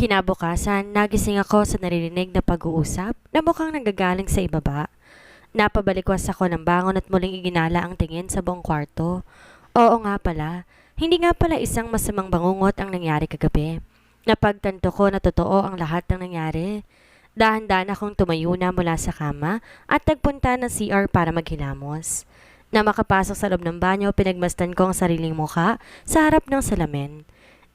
Kinabukasan, nagising ako sa naririnig na pag-uusap na mukhang nanggagaling sa ibaba. Napabalikwas ako ng bangon at muling iginala ang tingin sa buong kwarto. Oo nga pala, hindi nga pala isang masamang bangungot ang nangyari kagabi. Napagtanto ko na totoo ang lahat ng nangyari. Dahan-dahan akong tumayo na mula sa kama at nagpunta ng CR para maghilamos. Na makapasok sa loob ng banyo, pinagmasdan ko ang sariling mukha sa harap ng salamin.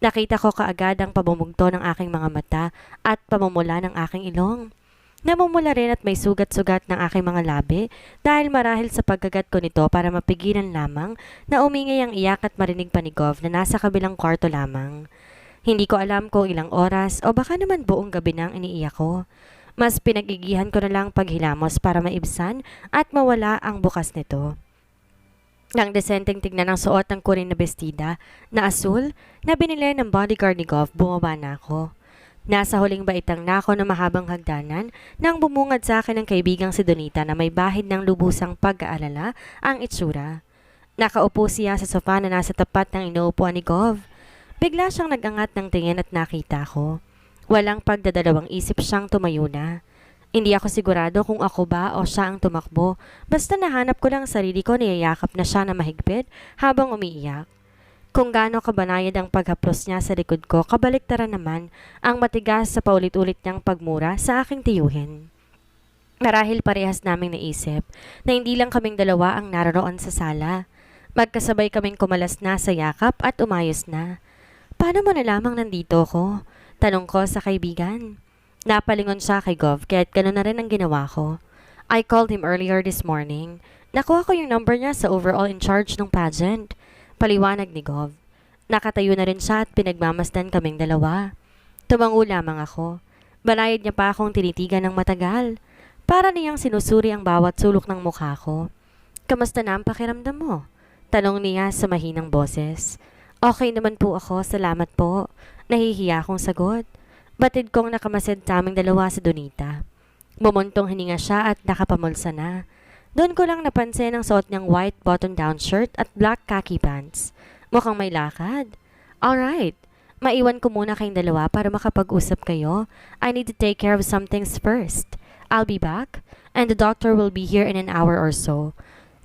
Nakita ko kaagad ang pamumugto ng aking mga mata at pamumula ng aking ilong. Namumula rin at may sugat-sugat ng aking mga labi dahil marahil sa pagkagat ko nito para mapigilan lamang na umingay ang iyak at marinig pa ni Gov na nasa kabilang kwarto lamang. Hindi ko alam kung ilang oras o baka naman buong gabi nang iniiyak ko. Mas pinagigihan ko na lang paghilamos para maibsan at mawala ang bukas nito. Nang desenteng tignan ang suot ng kuring na bestida na asul na binili ng bodyguard ni Gov, bumaba na ako. Nasa huling baitang na ako ng mahabang hagdanan nang bumungad sa akin ng kaibigang si Donita na may bahid ng lubusang pag-aalala ang itsura. Nakaupo siya sa sofa na nasa tapat ng inuupuan ni Gov. Bigla siyang nag-angat ng tingin at nakita ko. Walang pagdadalawang isip siyang tumayo na. Hindi ako sigurado kung ako ba o siya ang tumakbo. Basta nahanap ko lang ang sarili ko, niyayakap na siya na mahigpit habang umiiyak. Kung gaano kabanayad ang paghaplos niya sa likod ko, kabaliktaran naman ang matigas sa paulit-ulit niyang pagmura sa aking tiyuhin. Marahil parehas naming naisip na hindi lang kaming dalawa ang naroon sa sala. Magkasabay kaming kumalas na sa yakap at umayos na. Paano mo nalamang nandito ko? Tanong ko sa kaibigan. Napalingon siya kay Gov kaya't gano'n na rin ang ginawa ko. I called him earlier this morning. Nakuha ko yung number niya sa overall in charge ng pageant. Paliwanag ni Gov. Nakatayo na rin siya at pinagmamasdan kaming dalawa. Tumango lamang ako. Banayad niya pa akong tinitigan ng matagal. Para niyang sinusuri ang bawat sulok ng mukha ko. Kamusta na ang pakiramdam mo? Tanong niya sa mahinang boses. Okay naman po ako, salamat po. Nahihiya akong sagot. Batid kong nakamasid sa aming dalawa sa Donita. Bumuntong hininga siya at nakapamulsa na. Doon ko lang napansin ang suot niyang white button-down shirt at black khaki pants. Mukhang may lakad. Alright, maiwan ko muna kayong dalawa para makapag-usap kayo. I need to take care of some things first. I'll be back, and the doctor will be here in an hour or so.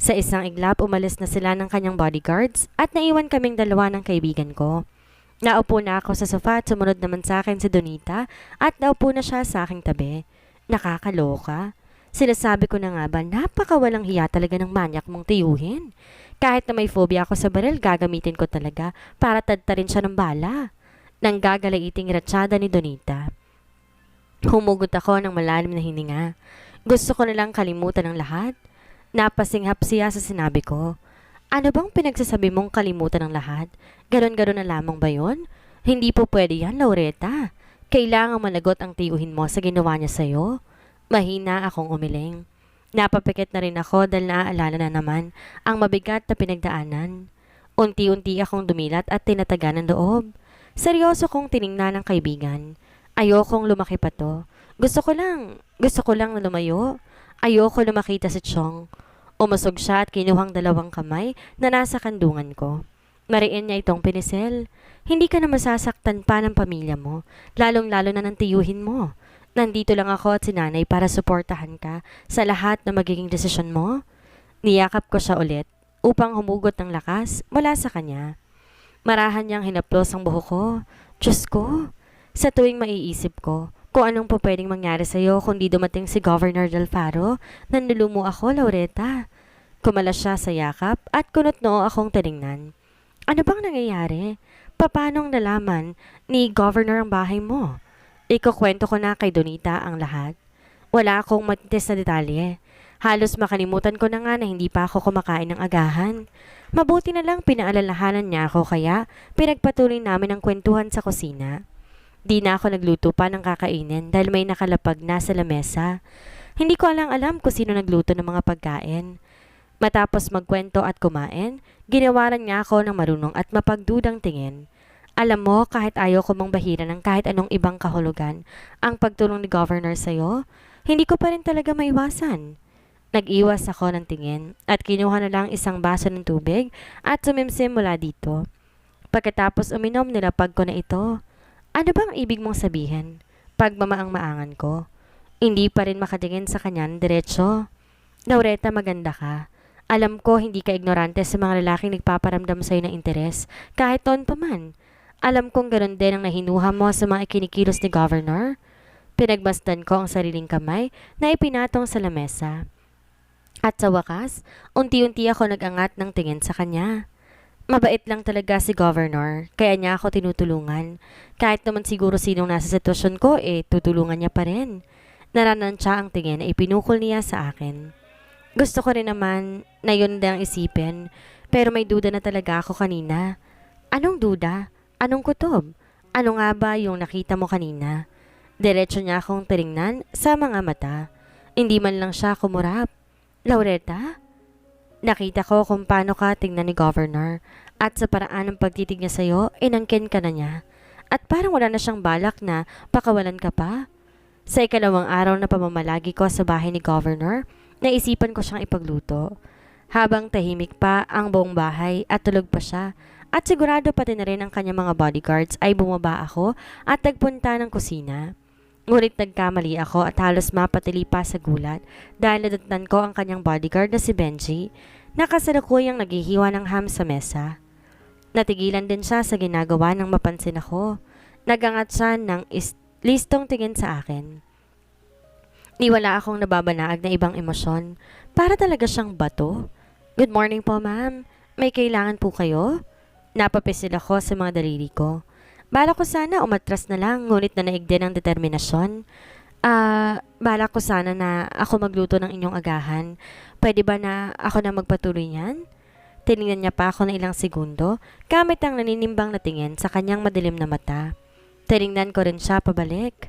Sa isang iglap, umalis na sila ng kanyang bodyguards at naiwan kaming dalawa ng kaibigan ko. Naupo na ako sa sofa at sumunod naman sa akin si Donita at naupo na siya sa aking tabi. Nakakaloka. Sinasabi ko na nga ba, napakawalang hiya talaga ng manyak mong tiyuhin. Kahit na may phobia ako sa baril, gagamitin ko talaga para tadtarin siya ng bala. Nang gagalaiting ratsyada ni Donita. Humugot ako ng malalim na hininga. Gusto ko na lang kalimutan ang lahat. Napasinghap siya sa sinabi ko. Ano bang pinagsasabi mong kalimutan ng lahat? Ganon-ganon na lamang ba yun? Hindi po pwede yan, Laureta. Kailangang managot ang tiyuhin mo sa ginawa niya sa'yo. Mahina akong umiling. Napapikit na rin ako dahil naaalala na naman ang mabigat na pinagdaanan. Unti-unti akong dumilat at tinatagan ng loob. Seryoso kong tiningnan ng kaibigan. Ayokong lumaki pa to. Gusto ko lang na lumayo. Ayoko lumakita si Chong. Umusog siya at kinuhang dalawang kamay na nasa kandungan ko. Mariin niya itong pinisel. Hindi ka na masasaktan pa ng pamilya mo, lalong-lalo na ng tiyuhin mo. Nandito lang ako at si nanay para suportahan ka sa lahat na magiging desisyon mo. Niyakap ko siya ulit upang humugot ng lakas mula sa kanya. Marahan niyang hinaplos ang buhok ko. Diyos ko, sa tuwing maiisip ko kung anong po pwedeng mangyari sa'yo kung di dumating si Governor Delfaro, nanlulumo ako, Laureta. Kumalas siya sa yakap at kunot noo akong tiningnan. Ano bang nangyayari? Papanong nalaman ni Governor ang bahay mo? Ikukwento ko na kay Donita ang lahat. Wala akong matitis na detalye. Halos makalimutan ko na nga na hindi pa ako kumakain ng agahan. Mabuti na lang pinaalalahanan niya ako kaya pinagpatuloy namin ang kwentuhan sa kusina. Di na ako nagluto pa ng kakainin dahil may nakalapag na sa lamesa. Hindi ko alam kung sino nagluto ng mga pagkain. Matapos magkwento at kumain, ginawaran niya ako ng marunong at mapagdudang tingin. Alam mo, kahit ayaw ko mang bahira ng kahit anong ibang kahulugan, ang pagtulong ni Governor sa'yo, hindi ko pa rin talaga maiwasan. Nag-iwas ako ng tingin at kinuha na lang isang baso ng tubig at sumimsim mula dito. Pagkatapos uminom, nilapag ko na ito. Ano bang ibig mong sabihin? Pagmamaang-maangan ko. Hindi pa rin makatingin sa kanya ng diretso. Laureta, maganda ka. Alam ko hindi ka ignorante sa mga lalaking nagpaparamdam sa'yo ng interes, kahit taon pa man. Alam kong ganoon din ang nahinuha mo sa mga ikinikilos ni Governor. Pinagmasdan ko ang sariling kamay na ipinatong sa lamesa. At sa wakas, unti-unti ako nag-angat ng tingin sa kanya. Mabait lang talaga si Governor, kaya niya ako tinutulungan. Kahit naman siguro sinong nasa sitwasyon ko, tutulungan niya pa rin. Naranan siya ang tingin na ipinukol niya sa akin. Gusto ko rin naman na yun din ang isipin, pero may duda na talaga ako kanina. Anong duda? Anong kutob? Ano nga ba yung nakita mo kanina? Diretso niya akong tiningnan sa mga mata. Hindi man lang siya kumurap. Laureta? Nakita ko kung paano ka tingnan ni Governor at sa paraan ng pagtitig niya sa'yo, inangkin ka na niya. At parang wala na siyang balak na pakawalan ka pa. Sa ikalawang araw na pamamalagi ko sa bahay ni Governor, naisipan ko siyang ipagluto. Habang tahimik pa ang buong bahay at tulog pa siya, at sigurado pati na rin ang kanyang mga bodyguards, ay bumaba ako at nagpunta ng kusina. Ngunit nagkamali ako at halos mapatili pa sa gulat dahil nadatnan ko ang kanyang bodyguard na si Benji na kasalukuyang naghihiwa ng ham sa mesa. Natigilan din siya sa ginagawa nang mapansin ako. Nagangat siya ng listong tingin sa akin. Niwala akong nababanaag na ibang emosyon. Para talaga siyang bato. Good morning po, ma'am. May kailangan po kayo? Napapisil ako sa mga daliri ko. Bala ko sana umatras na lang, ngunit nanaig din ang determinasyon. Bala ko sana na ako magluto ng inyong agahan. Pwede ba na ako na magpatuloy niyan? Tinignan niya pa ako ng ilang segundo, gamit ang naninimbang na tingin sa kanyang madilim na mata. Tinignan ko rin siya pabalik.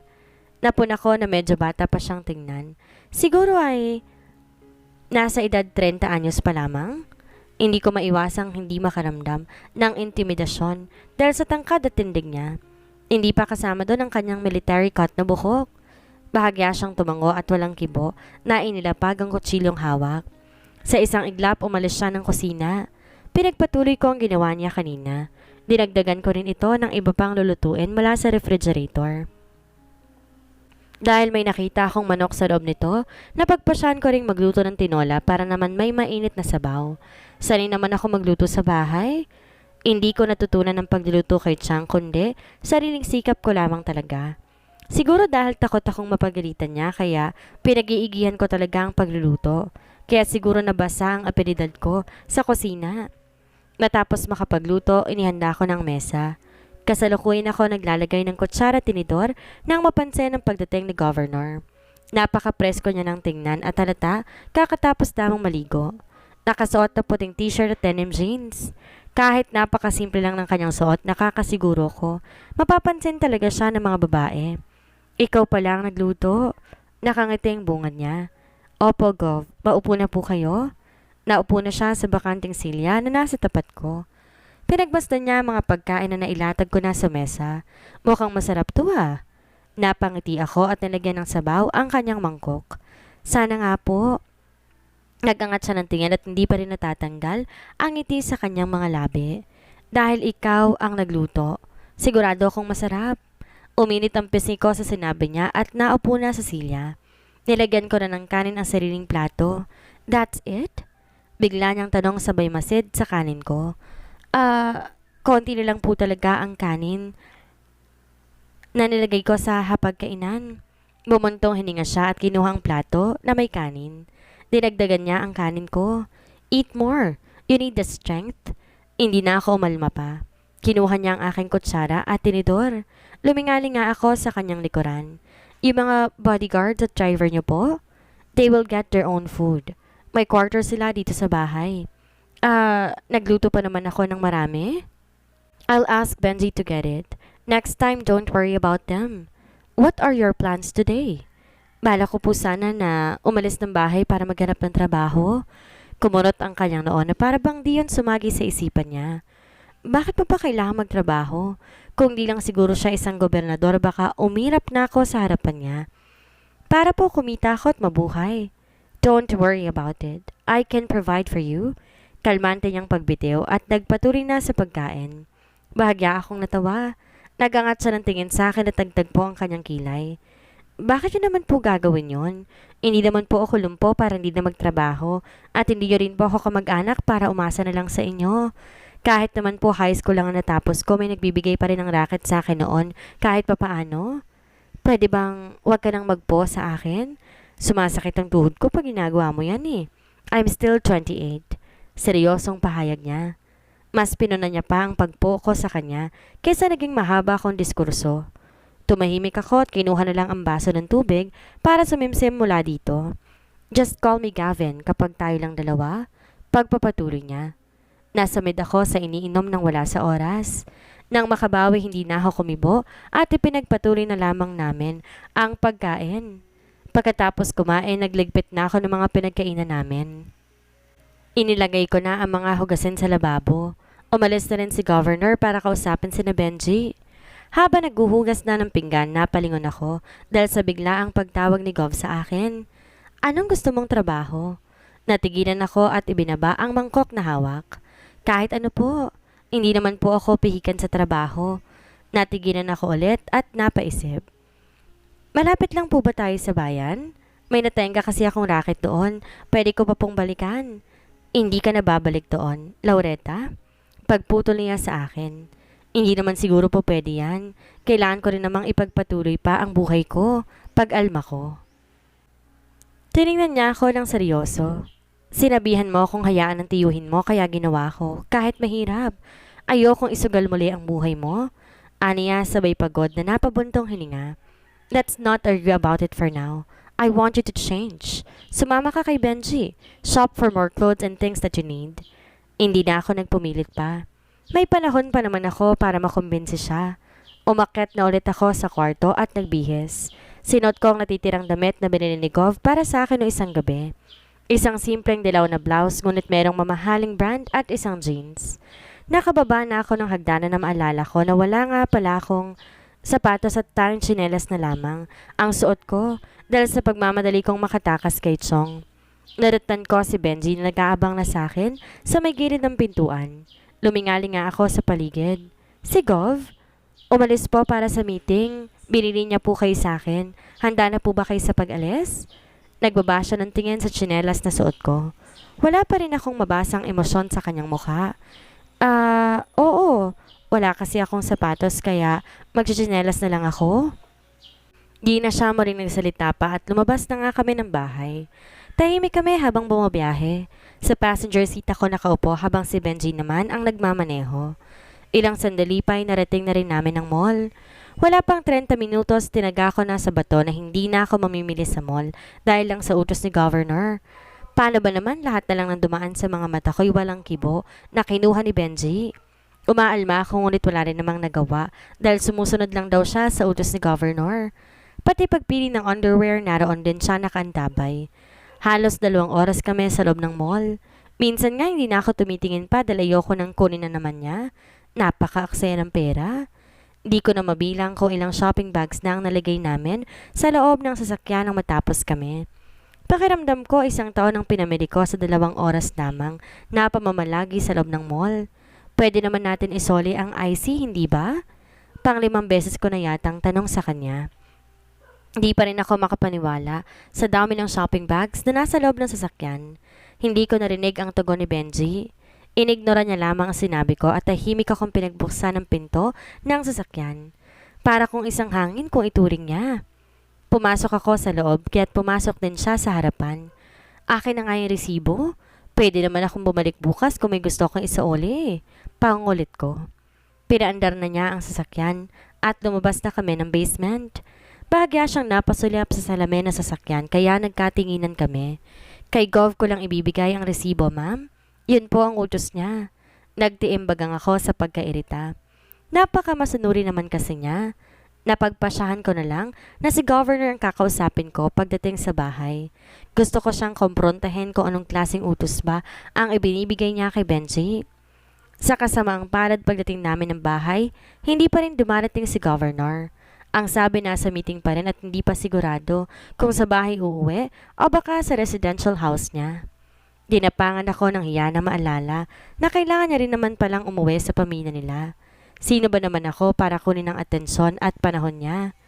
Napuna ko na medyo bata pa siyang tingnan. Siguro ay nasa edad 30 anyos pa lamang. Hindi ko maiwasang hindi makaramdam ng intimidasyon dahil sa tangkad at tindig niya. Hindi pa kasama doon ang kanyang military cut na buhok. Bahagya siyang tumango at walang kibo na inilapag ang kutsilyong hawak. Sa isang iglap umalis siya ng kusina. Pinagpatuloy ko ang ginawa niya kanina. Dinagdagan ko rin ito ng iba pang lulutuin mula sa refrigerator. Dahil may nakita akong manok sa loob nito, napagpasyahan ko ring magluto ng tinola para naman may mainit na sabaw. Sanay naman ako magluto sa bahay. Hindi ko natutunan ng pagluluto kay Chang kundi sariling sikap ko lamang talaga. Siguro dahil takot akong mapagalitan niya kaya pinag-iigihan ko talaga ang pagluluto. Kaya siguro nabasa ang abilidad ko sa kusina. Matapos makapagluto, inihanda ko ng mesa. Kasalukuyan ako naglalagay ng kutsara at tinidor nang mapansin ang pagdating ni Governor. Napaka-presko niya ng tingnan at halata kakatapos lamang maligo. Nakasuot na puting t-shirt at denim jeans. Kahit napakasimple lang ng kanyang suot, nakakasiguro ko, mapapansin talaga siya ng mga babae. Ikaw pa lang nagluto. Nakangiti ang bungad niya. Opo, Gov. Maupo na po kayo? Naupo na siya sa bakanting silya na nasa tapat ko. Pinagmasdan niya ang mga pagkain na nailatag ko na sa mesa. Mukhang masarap to ah. Napangiti ako at nilagyan ng sabaw ang kanyang mangkok. Sana nga po. Nagangat siya ng tingin at hindi pa rin natatanggal ang ngiti sa kanyang mga labi. Dahil ikaw ang nagluto, sigurado akong masarap. Uminit ang pisngi ko sa sinabi niya at naupo na sa silya. Nilagyan ko na ng kanin ang sariling plato. That's it? Bigla niyang tanong sabay masid sa kanin ko. Konti na lang po talaga ang kanin na nilagay ko sa hapagkainan. Bumuntong hininga siya at kinuhang plato na may kanin. Dinagdagan niya ang kanin ko. Eat more. You need the strength. Hindi na ako umalma pa. Kinuha niya ang aking kutsara at tinidor. Lumingali nga ako sa kanyang likuran. Yung mga bodyguards at driver niyo po, they will get their own food. May quarter sila dito sa bahay. Nagluto pa naman ako ng marami. I'll ask Benji to get it. Next time, don't worry about them. What are your plans today? Bala ko po sana na umalis ng bahay para maghanap ng trabaho. Kumunot ang kanyang noon na para bang di yun sumagi sa isipan niya. Bakit pa ba kailangan magtrabaho? Kung di lang siguro siya isang gobernador, baka umirap na ako sa harapan niya. Para po kumita ako at mabuhay. Don't worry about it. I can provide for you. Kalmante niyang pagbitiw at nagpatuloy na sa pagkain. Bahagya akong natawa. Nagangat siya ng tingin sa akin at dagdag po ang kanyang kilay. Bakit yun naman po gagawin yon? Hindi naman po ako lumpo para hindi na magtrabaho at hindi nyo rin po ako kamag-anak para umasa na lang sa inyo. Kahit naman po high school lang ang natapos ko, may nagbibigay pa rin ng racket sa akin noon kahit papaano. Pwede bang wag ka nang magpo sa akin? Sumasakit ang tuhod ko pag ginagawa mo yan eh. I'm still 28. Seryosong pahayag niya. Mas pinuna niya pa ang pagpo ko sa kanya kaysa naging mahaba akong diskurso. Tumahimik ako at kinuha na lang ang baso ng tubig para sumimsim mula dito. Just call me Gavin kapag tayo lang dalawa. Pagpapatuloy niya. Nasa mid ako sa iniinom ng wala sa oras. Nang makabawi hindi na ako kumibo at ipinagpatuloy na lamang namin ang pagkain. Pagkatapos kumain, nagligpit na ako ng mga pinagkainan namin. Inilagay ko na ang mga hugasin sa lababo. Umalis na rin si Governor para kausapin si Benji. Habang naghuhugas na ng pinggan, napalingon ako dahil sa biglaang pagtawag ni Gov sa akin. Anong gusto mong trabaho? Natigilan ako at ibinaba ang mangkok na hawak. Kahit ano po, hindi naman po ako pihikan sa trabaho. Natigilan ako ulit at napaisip. Malapit lang po ba tayo sa bayan? May natenga kasi akong racket doon. Pwede ko pa pong balikan. Hindi ka na babalik doon, Laureta? Pagputol niya sa akin. Hindi naman siguro po pwede yan. Kailangan ko rin namang ipagpatuloy pa ang buhay ko, pag-alma ko. Tiningnan niya ako ng seryoso. Sinabihan mo kung hayaan ang tiyuhin mo kaya ginawa ko, kahit mahirap. Ayokong isugal muli ang buhay mo. Aniya sabay pagod na napabuntong hininga. Let's not argue about it for now. I want you to change. Sumama ka kay Benji. Shop for more clothes and things that you need. Hindi na ako nagpumilit pa. May panahon pa naman ako para makumbinsi siya. Umakyat na ulit ako sa kwarto at nagbihis. Sinot ko ang natitirang damit na binili ni Gov para sa akin noong isang gabi. Isang simpleng dilaw na blouse ngunit merong mamahaling brand at isang jeans. Nakababa na ako ng hagdanan na maalala ko na wala nga pala akong sapatos at tanging tsinelas na lamang ang suot ko dahil sa pagmamadali kong makatakas kay Chong. Nadatnan ko si Benji na nag-aabang na sa akin sa may gilid ng pintuan. Lumingali nga ako sa paligid. Si Gov? Umalis po para sa meeting. Binili niya po kayo sa akin. Handa na po ba kayo sa pag-alis? Nagbaba siya ng tingin sa tsinelas na suot ko. Wala pa rin akong mabasang emosyon sa kanyang mukha. Oo. Wala kasi akong sapatos kaya magtsitsinelas na lang ako. Di na siya muling nagsalita pa at lumabas na nga kami ng bahay. Tahimik kami habang bumabiyahe. Sa passenger seat ako nakaupo habang si Benji naman ang nagmamaneho. Ilang sandali pa ay narating na rin namin ang mall. Wala pang 30 minutos tinaga ko na sa bato na hindi na ako mamimili sa mall dahil lang sa utos ni Governor. Paano ba naman lahat na lang ng dumaan sa mga mata ko'y walang kibo na kinuha ni Benji? Umaalma ako ngunit wala rin namang nagawa dahil sumusunod lang daw siya sa utos ni Governor. Pati pagpili ng underwear naroon din siya nakaantabay. Halos 2 oras kami sa loob ng mall. Minsan nga hindi na ako tumitingin pa dahil ayoko nang kunin na naman niya. Napaka-aksaya ng pera. Di ko na mabilang kung ilang shopping bags na ang nalagay namin sa loob ng sasakyan nang matapos kami. Pakiramdam ko 1 taon ang pinamili ko sa 2 oras lamang na pamamalagi sa loob ng mall. Pwede naman natin isoli ang IC, hindi ba? Pang-5 beses ko na yatang tanong sa kanya. Hindi pa rin ako makapaniwala sa dami ng shopping bags na nasa loob ng sasakyan. Hindi ko narinig ang tugon ni Benji. Inignora niya lamang ang sinabi ko at tahimik akong pinagbuksan ng pinto ng sasakyan. Para kung isang hangin kung ituring niya. Pumasok ako sa loob kaya't pumasok din siya sa harapan. Akin na nga yung resibo. Pwede naman akong bumalik bukas kung may gusto kong isauli. Pangulit ko. Pinaandar na niya ang sasakyan at lumabas na kami ng basement. Bahagya siyang napasulyap sa salamin ng sasakyan kaya nagkatinginan kami. Kay Gov ko lang ibibigay ang resibo, ma'am. Yun po ang utos niya. Nagtiimbagang ako sa pagkairita. Napakamasanuri naman kasi niya. Napagpasyahan ko na lang na si Governor ang kakausapin ko pagdating sa bahay. Gusto ko siyang komprontahin kung anong klaseng utos ba ang ibinibigay niya kay Benji. Sa kasamaang palad pagdating namin ng bahay, hindi pa rin dumarating si Governor. Ang sabi nasa meeting pa rin at hindi pa sigurado kung sa bahay uuwi o baka sa residential house niya. Dinapangan ako ng hiya na maalala na kailangan niya rin naman palang umuwi sa pamilya nila. Sino ba naman ako para kunin ang atensyon at panahon niya?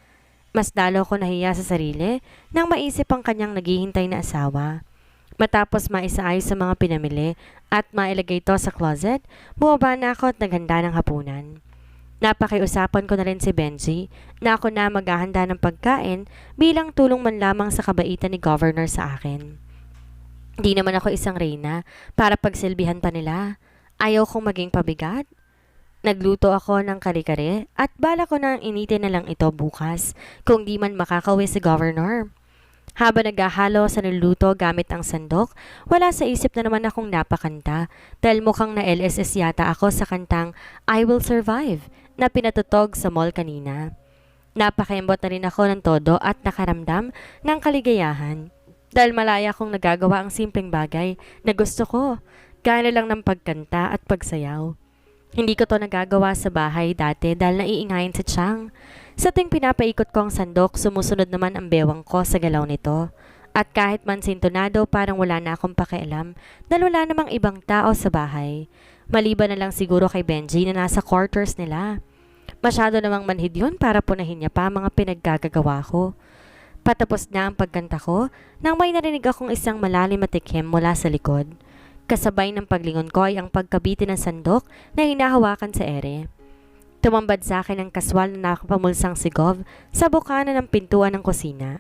Mas lalo ko nahiya sa sarili nang maisip ang kanyang naghihintay na asawa. Matapos maisaayos sa mga pinamili at mailagay ito sa closet, bumaba na ako at naghanda ng hapunan. Napakiusapan ko na rin si Benji na ako na maghahanda ng pagkain bilang tulong man lamang sa kabaitan ni Governor sa akin. Di naman ako isang reyna para pagsilbihan pa nila. Ayaw kong maging pabigat. Nagluto ako ng kare-kare at bala ko nang initin na lang ito bukas kung di man makakauwi si Governor. Habang naghahalo sa niluto gamit ang sandok, wala sa isip na naman akong napakanta dahil mukhang na LSS yata ako sa kantang I Will Survive na pinatutog sa mall kanina. Napakaimbot na rin ako ng todo at nakaramdam ng kaligayahan dahil malaya kong nagagawa ang simpleng bagay na gusto ko, gaya lang ng pagkanta at pagsayaw. Hindi ko to nagagawa sa bahay dati dahil naiingayin si Chang. Sa tuwing pinapaikot ko ang sandok, sumusunod naman ang bewang ko sa galaw nito. At kahit man sintonado, parang wala na akong pakialam dahil wala namang ibang tao sa bahay. Maliban na lang siguro kay Benji na nasa quarters nila. Masyado namang manhid yun para punahin niya pa mga pinaggagawa ko. Patapos na ang pagkanta ko nang may narinig akong isang malalim at tikhim mula sa likod. Kasabay ng paglingon ko ay ang pagkabitin ng sandok na hinahawakan sa ere. Tumambad sa akin ang kaswal na nakapamulsang sigov sa bukana ng pintuan ng kusina.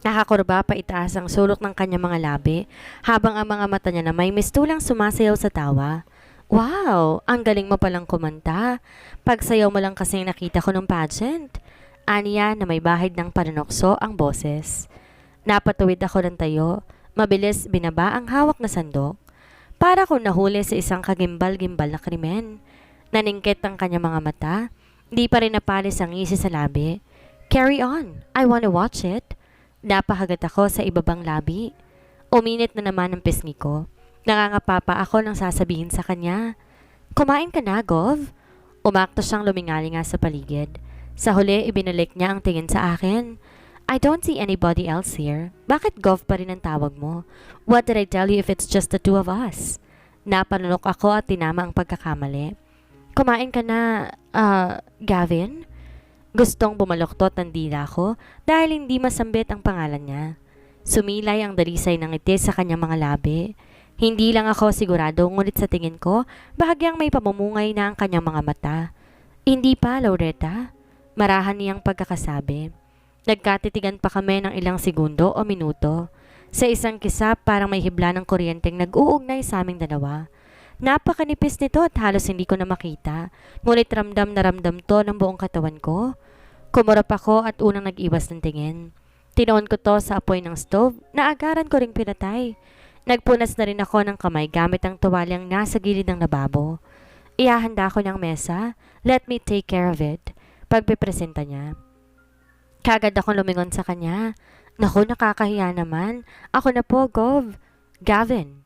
Nakakurba pa itaas ang sulok ng kanyang mga labi habang ang mga mata niya na may mistulang sumasayaw sa tawa. Wow! Ang galing mo palang kumanta. Pagsayaw mo lang kasing nakita ko ng pageant. Aniya na may bahid ng panunokso ang boses. Napatuwid ako ng tayo. Mabilis binaba ang hawak na sandok. Para kung nahuli sa isang kagimbal-gimbal na krimen. Naningkit ang kanyang mga mata. Di pa rin napalis ang ngisi sa labi. Carry on. I wanna watch it. Napahagat ako sa ibabang labi. Uminit na naman ang pisngi ko. Nangangapapa ako nang sasabihin sa kanya. Kumain ka na, Gov? Umakto siyang lumingali nga sa paligid. Sa huli, ibinalik niya ang tingin sa akin. I don't see anybody else here. Bakit Gov pa rin ang tawag mo? What did I tell you if it's just the two of us? Napanunok ako at tinama ang pagkakamali. Kumain ka na, Gavin? Gustong bumaloktot ng dila ko dahil hindi masambit ang pangalan niya. Sumilay ang dalisay ng ngiti sa kanyang mga labi. Hindi lang ako sigurado ngunit sa tingin ko, bahagyang may pamumungay na ang kanyang mga mata. Hindi pa, Loretta. Marahan niyang pagkakasabi. Nagkatitigan pa kami ng ilang segundo o minuto. Sa isang kisap parang may hibla ng kuryenteng nag-uugnay sa aming dalawa. Napakanipis nito at halos hindi ko na makita. Ngunit ramdam na ramdam to ng buong katawan ko. Kumurap ako at unang nag-iwas ng tingin. Tinoon ko to sa apoy ng stove na agaran ko ring pinatay. Nagpunas na rin ako ng kamay gamit ang tuwalyang nasa gilid ng lababo. Ihahanda ko niyang mesa. Let me take care of it. Pagpipresenta niya. Kagad akong lumingon sa kanya. Naku, nakakahiya naman. Ako na po, Gov. Gavin.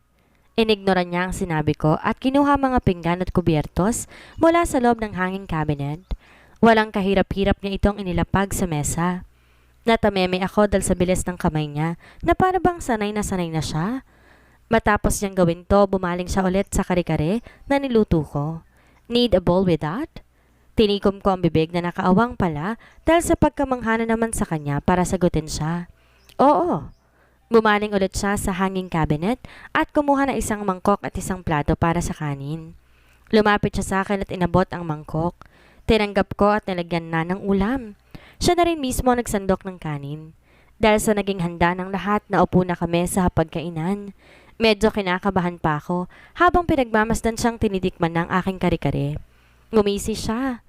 Inignoran niya ang sinabi ko at kinuha mga pinggan at kubyertos mula sa loob ng hanging cabinet. Walang kahirap-hirap niya itong inilapag sa mesa. Natameme ako dahil sa bilis ng kamay niya na para bang sanay na siya. Matapos niyang gawin to, bumaling siya ulit sa kare-kare na niluto ko. Need a bowl with that? Tinikom ko ang bibig na nakaawang pala dahil sa pagkamanghana naman sa kanya para sagutin siya. Oo. Bumaling ulit siya sa hanging cabinet at kumuha na isang mangkok at isang plato para sa kanin. Lumapit siya sa akin at inabot ang mangkok. Tinanggap ko at nilagyan na ng ulam. Siya na rin mismo nagsandok ng kanin. Dahil sa naging handa ng lahat, naupo na kami sa hapagkainan. Medyo kinakabahan pa ako habang pinagmamasdan siyang tinitikman ng aking kare-kare. Ngumisi siya.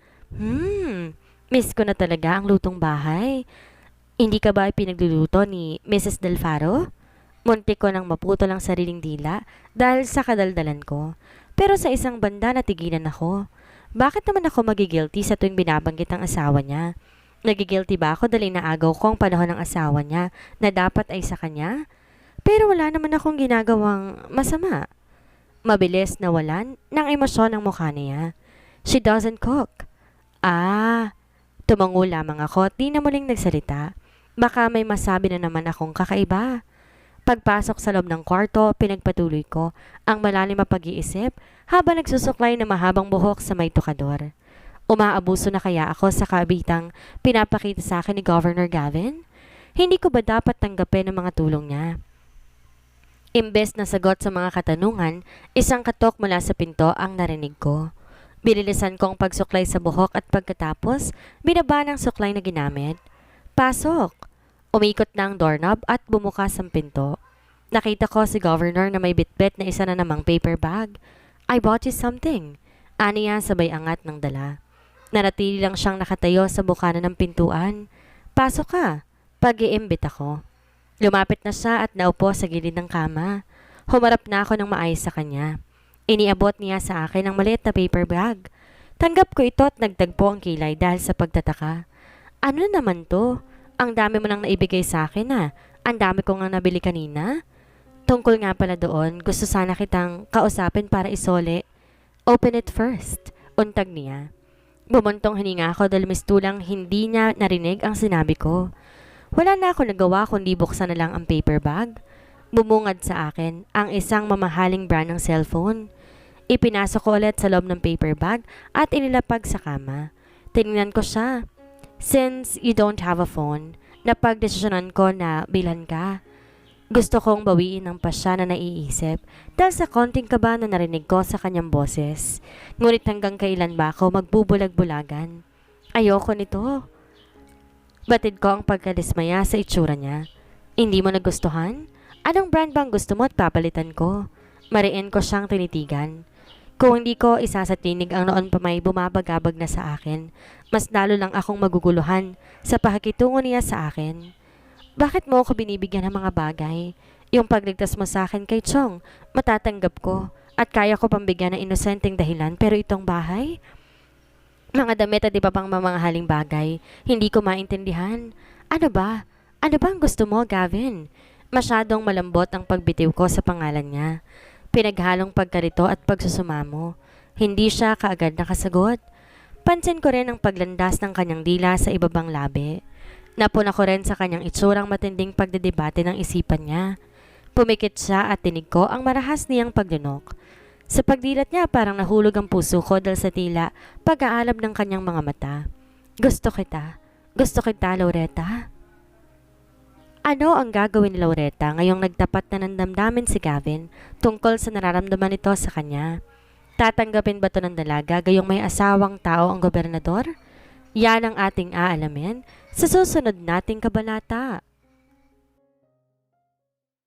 Miss ko na talaga ang lutong bahay. Hindi ka ba pinagluluto ni Mrs. Delfaro? Muntik ko nang maputol ang sariling dila dahil sa kadaldalan ko. Pero sa isang banda natigilan ako. Bakit naman ako magigilty sa tuwing binabanggit ang asawa niya? Nagigilty ba ako dahil inaagaw ko ang panahon ng asawa niya na dapat ay sa kanya? Pero wala naman akong ginagawang masama. Mabilis nawalan ng emosyon ang mukha niya. She doesn't cook. Tumango lamang ako at di na muling nagsalita. Baka may masabi na naman akong kakaiba. Pagpasok sa loob ng kwarto, pinagpatuloy ko ang malalim na pag-iisip habang nagsusuklay na mahabang buhok sa may tukador. Umaabuso na kaya ako sa kabitang pinapakita sa akin ni Governor Gavin? Hindi ko ba dapat tanggapin ang mga tulong niya? Imbes na sagot sa mga katanungan, isang katok mula sa pinto ang narinig ko. Binilisan ko ang pagsuklay sa buhok at pagkatapos, binaba ng suklay na ginamit. Pasok! Umikot na ang doorknob at bumukas ang pinto. Nakita ko si Governor na may bitbit na isa na namang paper bag. I bought you something. Aniya sabay angat ng dala. Nanatili lang siyang nakatayo sa bukana ng pintuan. Pasok ka. Pag-iimbit ako. Lumapit na siya at naupo sa gilid ng kama. Humarap na ako ng maayos sa kanya. Iniabot niya sa akin ang maliit na paper bag. Tanggap ko ito at nagtagpo ang kilay dahil sa pagtataka. Ano na naman to? Ang dami mo nang naibigay sa akin na. Ang dami ko nga nabili kanina. Tungkol nga pala doon, gusto sana kitang kausapin para isole. Open it first. Untag niya. Bumuntong hininga ako dahil mistulang hindi niya narinig ang sinabi ko. Wala na ako nagawa kundi buksan na lang ang paper bag. Bumungad sa akin ang isang mamahaling brand ng cellphone. Ipinasok ko ulit sa loob ng paper bag at inilapag sa kama. Tinignan ko siya. Since you don't have a phone, napagdesisyonan ko na bilhan ka. Gusto kong bawiin ang pasya na naiisip dahil sa konting kaba na narinig ko sa kanyang boses. Ngunit hanggang kailan ba ako magbubulag-bulagan? Ayoko nito. Batid ko ang pagkadismaya sa itsura niya. Hindi mo nagustuhan? Anong brand bang gusto mo at papalitan ko? Mariin ko siyang tinitigan. Kung hindi ko isa sa tinig ang noon pa may bumabagabag na sa akin, mas lalo lang akong maguguluhan sa pakikitungo niya sa akin. Bakit mo ako binibigyan ng mga bagay? Yung pagligtas mo sa akin kay Chong, matatanggap ko at kaya ko pambigyan ng inosenteng dahilan pero itong bahay? Mga damit at iba pang mamahaling bagay, hindi ko maintindihan. Ano ba? Ano ba ang gusto mo, Gavin? Masyadong malambot ang pagbitiw ko sa pangalan niya. Pinaghalong pagkarito at pagsusumamo. Hindi siya kaagad nakasagot. Pansin ko rin ang paglandas ng kanyang dila sa ibabang labi. Napuna ko rin sa kanyang itsurang matinding pagdedebate ng isipan niya. Pumikit siya at tinig ko ang marahas niyang pagdunok. Sa pagdilat niya parang nahulog ang puso ko dahil sa tila pag-aalab ng kanyang mga mata. Gusto kita. Gusto kita, Laureta. Ano ang gagawin ni Laureta ngayong nagtapat na ng damdamin si Gavin tungkol sa nararamdaman nito sa kanya? Tatanggapin ba ito ng dalaga gayong may asawang tao ang gobernador? Yan ang ating aalamin sa susunod nating kabanata.